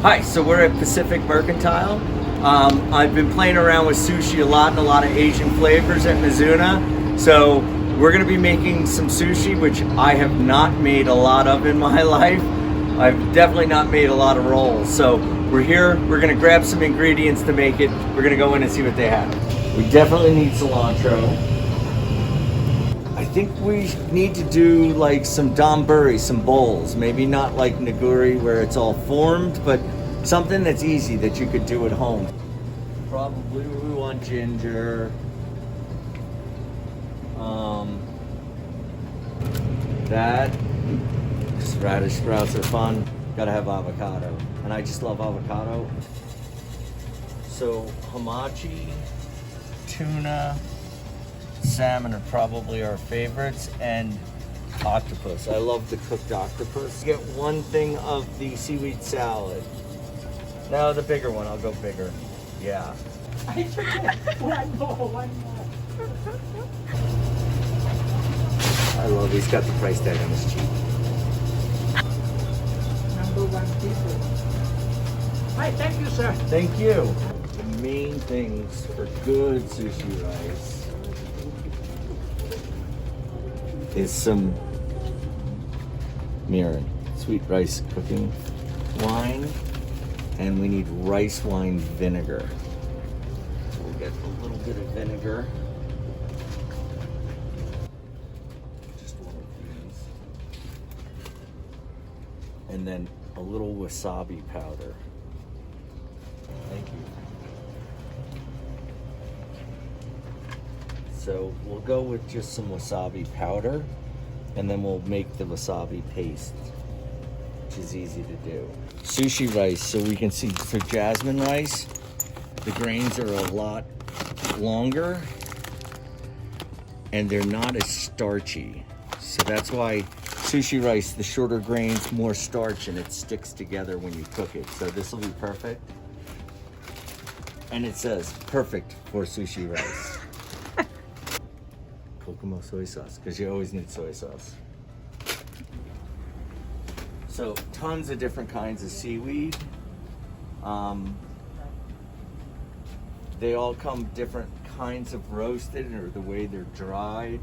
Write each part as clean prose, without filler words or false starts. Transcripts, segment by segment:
Hi, so we're at Pacific Mercantile. I've been playing around with sushi a lot and a lot of Asian flavors at Mizuna. So we're going to be making some sushi, which I have not made a lot of in my life. I've definitely not made a lot of rolls. So we're here, we're going to grab some ingredients to make it. We're going to go in and see what they have. We definitely need cilantro. I think we need to do like some donburi, some bowls. Maybe not like nigiri where it's all formed, but something that's easy that you could do at home. Probably we want ginger. That. Radish sprouts are fun. Gotta have avocado. And I just love avocado. So hamachi, tuna, salmon are probably our favorites, and octopus. I love the cooked octopus. Get one thing of the seaweed salad. No, the bigger one. I'll go bigger. Yeah. I took it. One more. I love he's got the price tag on his cheek. Number one people. Hi, thank you, sir. Thank you. The main things for good sushi rice is some mirin, sweet rice cooking wine, and we need rice wine vinegar. So we'll get a little bit of vinegar. Just one of these. And then a little wasabi powder. Thank you. So we'll go with just some wasabi powder, and then we'll make the wasabi paste, which is easy to do. Sushi rice, so we can see for jasmine rice, the grains are a lot longer and they're not as starchy. So that's why sushi rice, the shorter grains, more starch, and it sticks together when you cook it. So this will be perfect. And it says perfect for sushi rice. Kokomo soy sauce, because you always need soy sauce. So tons of different kinds of seaweed. They all come different kinds of roasted or the way they're dried.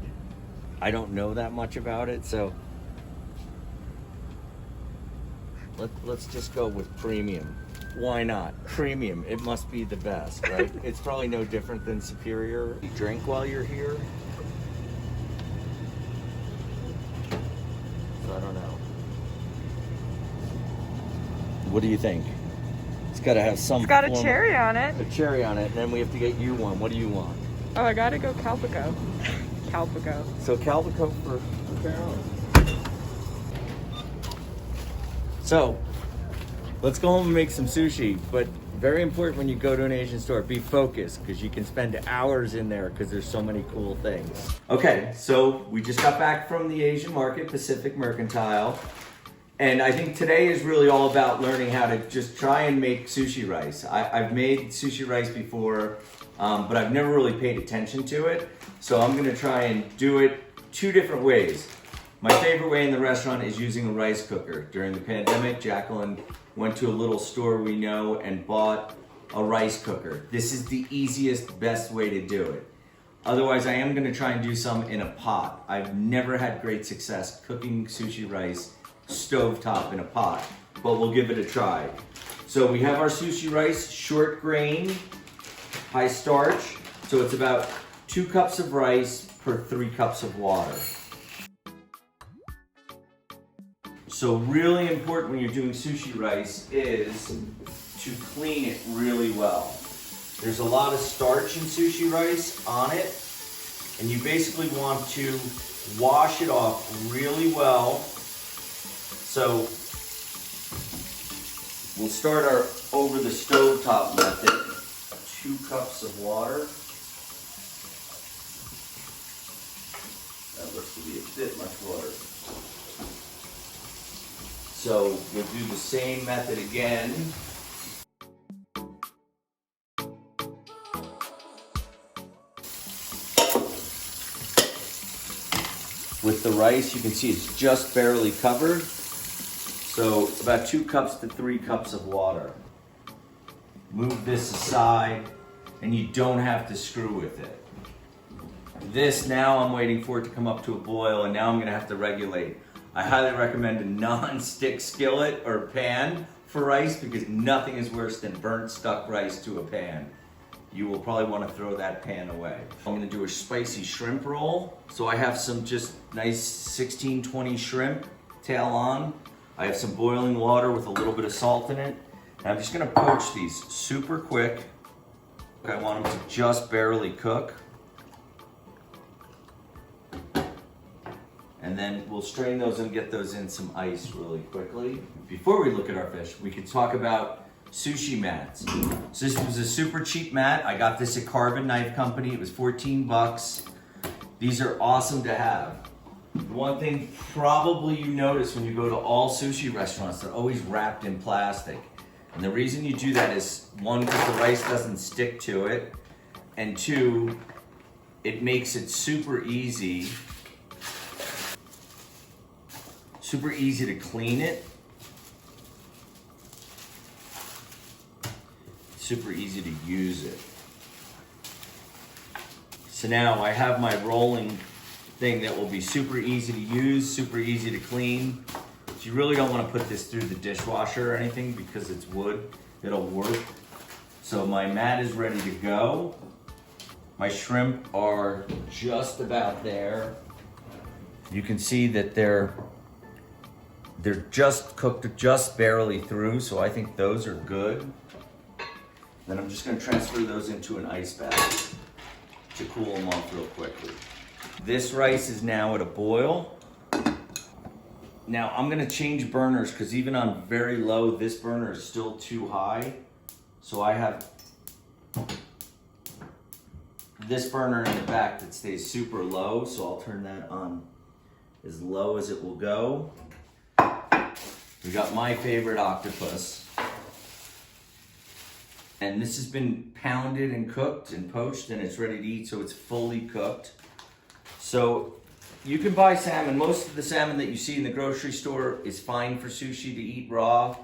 I don't know that much about it, so let's just go with premium. Why not? Premium, it must be the best, right? It's probably no different than Superior. You drink while you're here. So I don't know. What do you think? It's got to have some. It's got a cherry on it. A cherry on it, and then we have to get you one. What do you want? Oh, I gotta go Calpico. Calpico. So Calpico for Carolyn. So let's go home and make some sushi. But very important when you go to an Asian store, be focused, because you can spend hours in there because there's so many cool things. Okay, so we just got back from the Asian market, Pacific Mercantile. And I think today is really all about learning how to just try and make sushi rice. I've made sushi rice before, but I've never really paid attention to it. So I'm gonna try and do it two different ways. My favorite way in the restaurant is using a rice cooker. During the pandemic, Jacqueline went to a little store we know and bought a rice cooker. This is the easiest, best way to do it. Otherwise, I am gonna try and do some in a pot. I've never had great success cooking sushi rice stovetop in a pot, but we'll give it a try. So we have our sushi rice, short grain, high starch. So it's about 2 cups of rice per 3 cups of water. So really important when you're doing sushi rice is to clean it really well. There's a lot of starch in sushi rice on it, and you basically want to wash it off really well. So we'll start our over the stovetop method. 2 cups of water. That looks to be a bit much water. So we'll do the same method again. With the rice, you can see it's just barely covered. So about 2 cups to 3 cups of water. Move this aside, and you don't have to screw with it. This, now I'm waiting for it to come up to a boil, and now I'm gonna have to regulate. I highly recommend a non-stick skillet or pan for rice because nothing is worse than burnt stuck rice to a pan. You will probably want to throw that pan away. I'm gonna do a spicy shrimp roll. So I have some just nice 16-20 shrimp, tail on. I have some boiling water with a little bit of salt in it. And I'm just gonna poach these super quick. I want them to just barely cook. And then we'll strain those and get those in some ice really quickly. Before we look at our fish, we could talk about Sushi Mats. So this was a super cheap mat. I got this at Carbon Knife Company. It was 14 bucks. These are awesome to have. One thing probably you notice when you go to all sushi restaurants, they're always wrapped in plastic. And the reason you do that is, 1, because the rice doesn't stick to it, and 2, it makes it super easy to clean it. Super easy to use it. So now I have my rolling thing that will be super easy to use, super easy to clean. So you really don't want to put this through the dishwasher or anything because it's wood. It'll work. So my mat is ready to go. My shrimp are just about there. You can see that they're just cooked just barely through, so I think those are good. Then I'm just going to transfer those into an ice bath to cool them off real quickly. This rice is now at a boil. Now I'm going to change burners because even on very low, this burner is still too high. So I have this burner in the back that stays super low, so I'll turn that on as low as it will go. We got my favorite Octopus. And this has been pounded and cooked and poached and it's ready to eat, so it's fully cooked. So you can buy salmon. Most of the salmon that you see in the grocery store is fine for sushi to eat raw.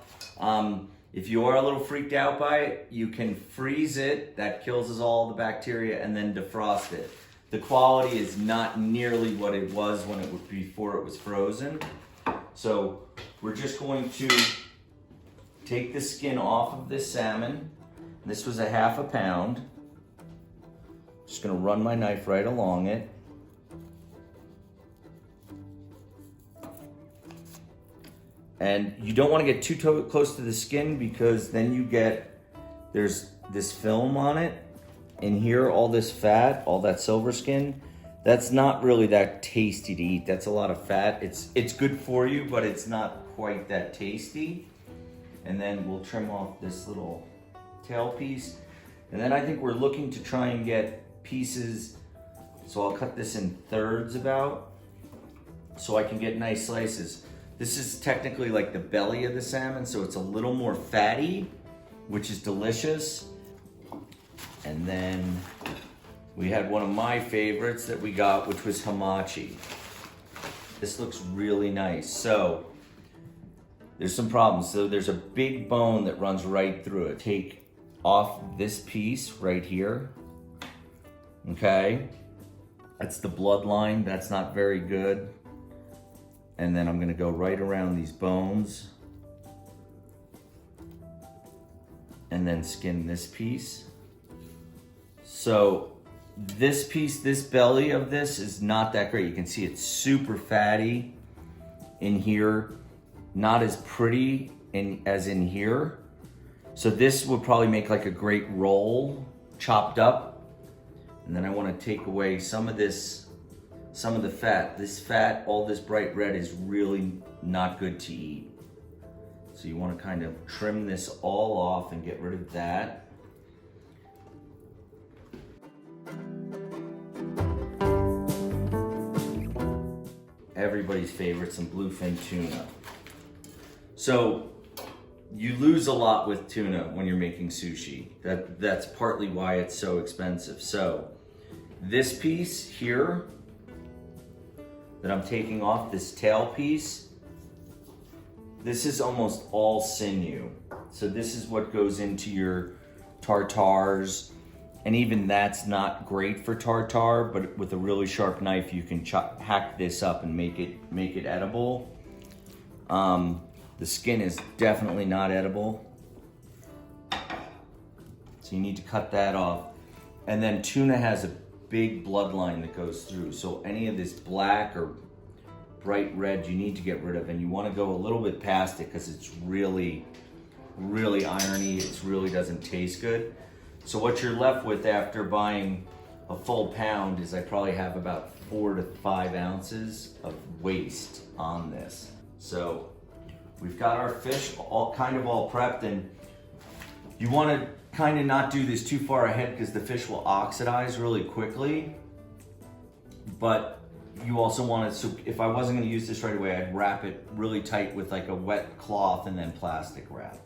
If you are a little freaked out by it, you can freeze it. That kills all the bacteria, and then defrost it. The quality is not nearly what it was when it was before it was frozen. So we're just going to take the skin off of this salmon. This was a ½ pound. Just gonna run my knife right along it. And you don't wanna get too close to the skin because then you get, there's this film on it. And here, all this fat, all that silver skin, that's not really that tasty to eat. That's a lot of fat. It's good for you, but it's not quite that tasty. And then we'll trim off this little tail piece. And then I think we're looking to try and get pieces, so I'll cut this in thirds about, so I can get nice slices. This is technically like the belly of the salmon, so it's a little more fatty, which is delicious. And then we had one of my favorites that we got, which was hamachi. This looks really nice. So there's some problems. So there's a big bone that runs right through it. Take off this piece right here. Okay, that's the bloodline. That's not very good. And then I'm gonna go right around these bones and then skin this piece. So this piece, this belly of this is not that great. You can see it's super fatty in here, not as pretty as in here. So this would probably make like a great roll, chopped up. And then I want to take away some of this, some of the fat. This fat, all this bright red is really not good to eat. So you want to kind of trim this all off and get rid of that. Everybody's favorite, some bluefin tuna. So you lose a lot with tuna when you're making sushi. That's partly why it's so expensive. So this piece here that I'm taking off, this tail piece, this is almost all sinew. So this is what goes into your tartars. And even that's not great for tartar, but with a really sharp knife, you can hack this up and make it edible. The skin is definitely not edible. So you need to cut that off. And then tuna has a big bloodline that goes through. So any of this black or bright red you need to get rid of, and you want to go a little bit past it because it's really, really irony. It really doesn't taste good. So what you're left with after buying a full pound is I probably have about 4 to 5 ounces of waste on this. So we've got our fish all prepped, and you want to kind of not do this too far ahead because the fish will oxidize really quickly. But you also want to, so if I wasn't going to use this right away, I'd wrap it really tight with like a wet cloth and then plastic wrap.